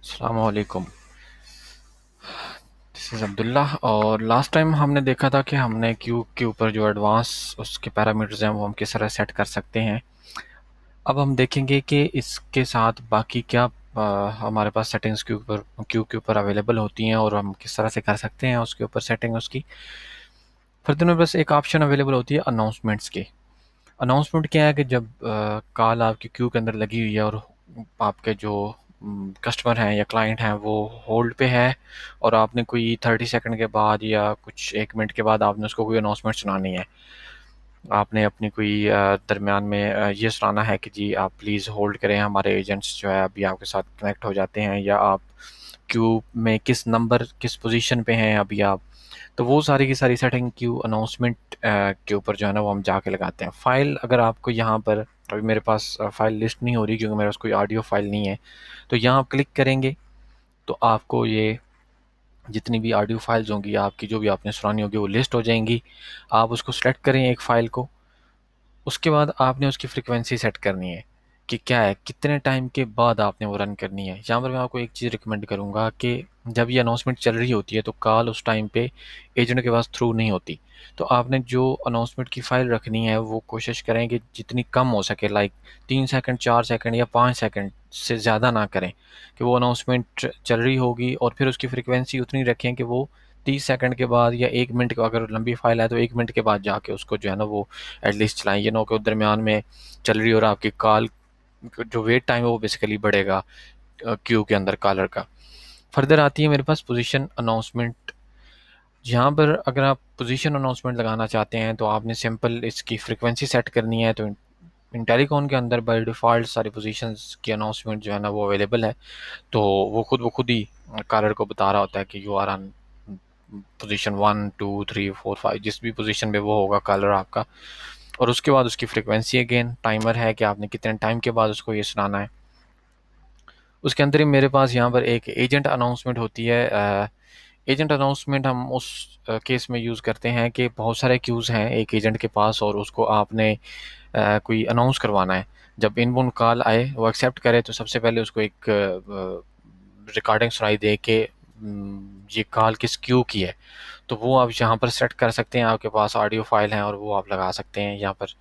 अस्सलाम वालेकुम। This is Abdullah. और लास्ट टाइम हमने देखा था कि हमने क्यू के ऊपर जो एडवांस उसके पैरामीटर्स हैं वो हम किस तरह सेट कर सकते हैं। अब हम देखेंगे कि इसके साथ बाकी क्या हमारे पास सेटिंग्स क्यू के ऊपर अवेलेबल होती हैं और हम किस तरह से कर सकते हैं उसके ऊपर सेटिंग उसकी। फिर में बस एक ऑप्शन अवेलेबल होती है अनाउंसमेंट्स की। अनाउंसमेंट क्या है कि जब कॉल आपकी क्यू के अंदर लगी हुई है और आपके जो कस्टमर हैं या क्लाइंट हैं वो होल्ड पे है, और आपने कोई 30 सेकंड के बाद या कुछ 1 मिनट के बाद आपने उसको कोई अनाउंसमेंट सुनानी है। आपने अपनी कोई दरमियान में ये सुनाना है कि जी आप प्लीज़ होल्ड करें, हमारे एजेंट्स जो है अभी आपके साथ कनेक्ट हो जाते हैं, या आप क्यू में किस नंबर किस पोजीशन पे हैं अभी आप। तो वो सारी की सारी सेटिंग क्यू अनाउंसमेंट के ऊपर जो है ना वो हम जाके लगाते हैं। फ़ाइल अगर आपको यहाँ पर, अभी मेरे पास फ़ाइल लिस्ट नहीं हो रही क्योंकि मेरे पास कोई ऑडियो फ़ाइल नहीं है। तो यहाँ आप क्लिक करेंगे तो आपको ये जितनी भी ऑडियो फ़ाइल्स होंगी आपकी, जो भी आपने सुनानी होगी, वो लिस्ट हो जाएंगी। आप उसको सेलेक्ट करें एक फ़ाइल को। उसके बाद आपने उसकी फ्रीक्वेंसी सेट करनी है कि क्या है, कितने टाइम के बाद आपने वो रन करनी है। यहाँ पर मैं आपको एक चीज़ रिकमेंड करूँगा कि जब ये अनाउंसमेंट चल रही होती है तो कॉल उस टाइम पे एजेंट के पास थ्रू नहीं होती। तो आपने जो अनाउंसमेंट की फ़ाइल रखनी है वो कोशिश करें कि जितनी कम हो सके, लाइक 3 सेकंड, 4 सेकंड या 5 सेकंड से ज़्यादा ना करें। कि वो अनाउंसमेंट चल रही होगी और फिर उसकी फ्रीक्वेंसी उतनी रखें कि वो 30 सेकंड के बाद या 1 मिनट, अगर लंबी फाइल है तो 1 मिनट के बाद जाके उसको जो है ना वो एटलीस्ट चलाएं। ये ना हो कि दरमियान में चल रही हो और आपकी कॉल जो वेट टाइम है वो बेसिकली बढ़ेगा क्यू के अंदर कॉलर का। फर्दर आती है मेरे पास पोजीशन अनाउंसमेंट। यहाँ पर अगर आप पोजीशन अनाउंसमेंट लगाना चाहते हैं तो आपने सिंपल इसकी फ्रीक्वेंसी सेट करनी है। तो इंटेलिकॉन के अंदर बाय डिफ़ॉल्ट सारी पोजीशंस की अनाउंसमेंट जो है ना वो अवेलेबल है। तो वो खुद ही कॉलर को बता रहा होता है कि यू आर ऑन पोजीशन 1 2 3 4 5, जिस भी पोजीशन पे वो होगा कॉलर आपका। और उसके बाद उसकी फ्रीक्वेंसी, अगेन टाइमर है कि आपने कितने टाइम के बाद उसको ये सुनाना है। उसके अंदर ही मेरे पास यहाँ पर एक एजेंट अनाउंसमेंट होती है। एजेंट अनाउंसमेंट हम उस केस में यूज़ करते हैं कि बहुत सारे क्यूज़ हैं एक एजेंट के पास और उसको आपने कोई अनाउंस करवाना है। जब इनबाउंड कॉल आए वो एक्सेप्ट करे तो सबसे पहले उसको एक रिकॉर्डिंग सुनाई दे के ये कॉल किस क्यू की है। तो वो आप यहाँ पर सेट कर सकते हैं, आपके पास ऑडियो फाइल हैं और वो आप लगा सकते हैं यहाँ पर।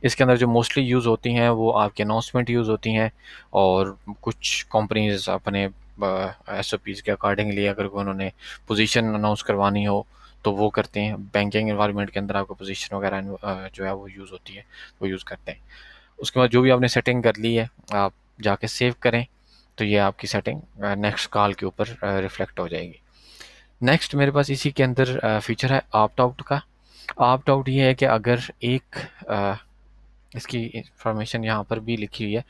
इसके अंदर जो मोस्टली यूज़ होती हैं वो आपके अनाउंसमेंट यूज़ होती हैं, और कुछ कंपनीज अपने एस ओ पीज़ के अकॉर्डिंगली अगर कोई उन्होंने पोजीशन अनाउंस करवानी हो तो वो करते हैं। बैंकिंग इन्वायरमेंट के अंदर आपको पोजीशन वगैरह जो है वो यूज़ होती है, वो यूज़ करते हैं। उसके बाद जो भी आपने सेटिंग कर ली है आप जाके सेव करें, तो ये आपकी सेटिंग नेक्स्ट कॉल के ऊपर रिफ्लेक्ट हो जाएगी। नेक्स्ट मेरे पास इसी के अंदर फीचर है ऑप्ट आउट का। ऑप्ट आउट ये है कि अगर एक इसकी इंफॉर्मेशन यहाँ पर भी लिखी हुई है।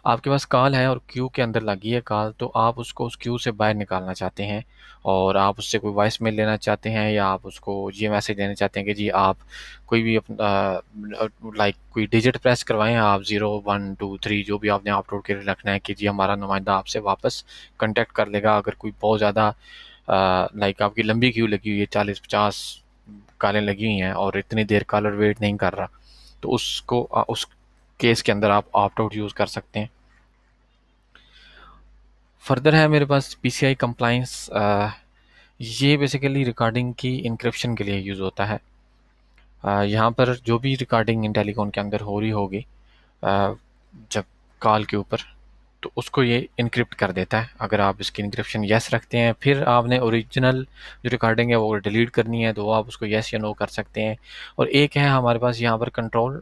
आपके पास कॉल है और क्यू के अंदर लगी है कॉल, तो आप उसको उस क्यू से बाहर निकालना चाहते हैं और आप उससे कोई वॉइस मेल लेना चाहते हैं, या आप उसको ये मैसेज देना चाहते हैं कि जी आप कोई भी लाइक कोई डिजिट प्रेस करवाएं आप 0 1 2 3, जो भी आपने अपलोड के लिए रखना है कि जी हमारा नुमाइंदा आपसे वापस कांटेक्ट कर लेगा। अगर कोई बहुत ज़्यादा लाइक आपकी लंबी क्यू लगी हुई है, 40 50 कॉलें लगी हुई हैं और इतनी देर कॉलर वेट नहीं कर रहा, तो उसको उस केस के अंदर आप ऑप्ट आउट यूज़ कर सकते हैं। फर्दर है मेरे पास पीसीआई कंप्लाइंस। ये बेसिकली रिकॉर्डिंग की इंक्रिप्शन के लिए यूज़ होता है। यहाँ पर जो भी रिकॉर्डिंग इंटेलीकॉन के अंदर हो रही होगी अ, जब कॉल के ऊपर, तो उसको ये इनक्रिप्ट कर देता है। अगर आप इसकी इनक्रिप्शन येस रखते हैं, फिर आपने ओरिजिनल जो रिकॉर्डिंग है वो डिलीट करनी है तो वो आप उसको येस या नो कर सकते हैं। और एक है हमारे पास यहाँ पर कंट्रोल,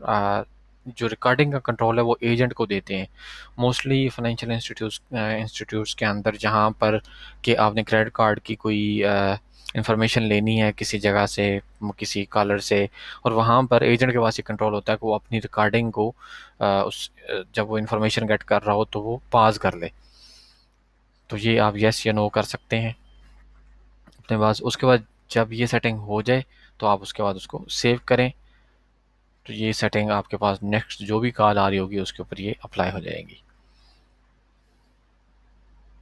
जो रिकॉर्डिंग का कंट्रोल है वो एजेंट को देते हैं। मोस्टली फाइनेंशियल इंस्टीट्यूट्स के अंदर जहाँ पर कि आपने क्रेडिट कार्ड की कोई इंफॉर्मेशन लेनी है किसी जगह से, किसी कॉलर से, और वहाँ पर एजेंट के पास ये कंट्रोल होता है कि वो अपनी रिकॉर्डिंग को जब वो इन्फॉर्मेशन गेट कर रहा हो तो वो पास कर ले। तो ये आप येस या नो कर सकते हैं अपने पास। उसके बाद जब ये सेटिंग हो जाए तो आप उसके बाद उसको सेव करें, तो ये सेटिंग आपके पास नेक्स्ट जो भी कॉल आ रही होगी उसके ऊपर ये अप्लाई हो जाएगी।